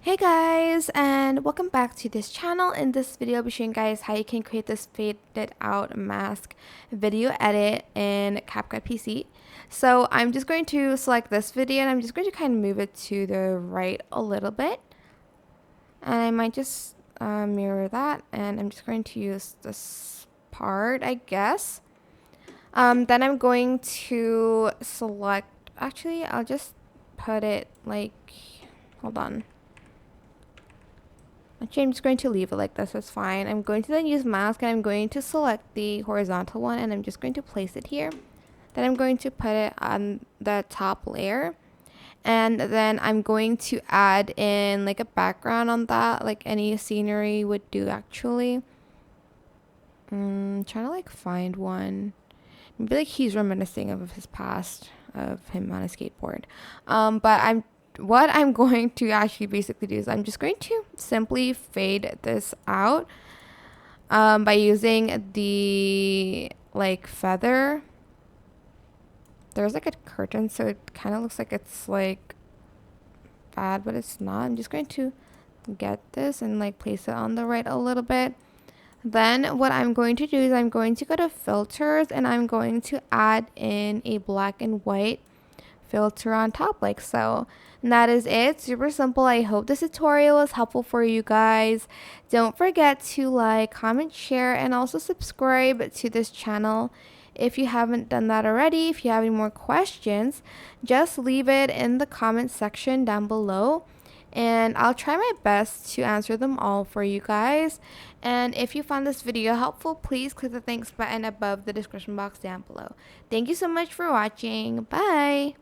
Hey guys, and welcome back to this channel. In this video, I'll be showing you guys how you can create this faded out mask video edit in CapCut PC. So I'm just going to select this video and I'm just going to kind of move it to the right a little bit. And I might just mirror that, and I'm just going to use this part, I guess. Then I'm going to select, actually I'll just put it like, hold on. Actually, I'm just going to leave it like this. That's fine. I'm going to then use mask, and I'm going to select the horizontal one, and I'm just going to place it here. Then I'm going to put it on the top layer, and then I'm going to add in like a background on that, like any scenery would do actually. Trying to like find one. Maybe like he's reminiscing of his past, of him on a skateboard. But what I'm going to actually basically do is I'm just going to simply fade this out by using the like feather. There's like a curtain, so it kind of looks like it's like bad, but it's not. I'm just going to get this and like place it on the right a little bit. Then what I'm going to do is I'm going to go to filters, and I'm going to add in a black and white filter on top like so. And that is it. Super simple. I hope this tutorial was helpful for you guys. Don't forget to like, comment, share, and also subscribe to this channel if you haven't done that already. If you have any more questions, just leave it in the comment section down below, and I'll try my best to answer them all for you guys. And if you found this video helpful, please click the thanks button above the description box down below. Thank you so much for watching. Bye!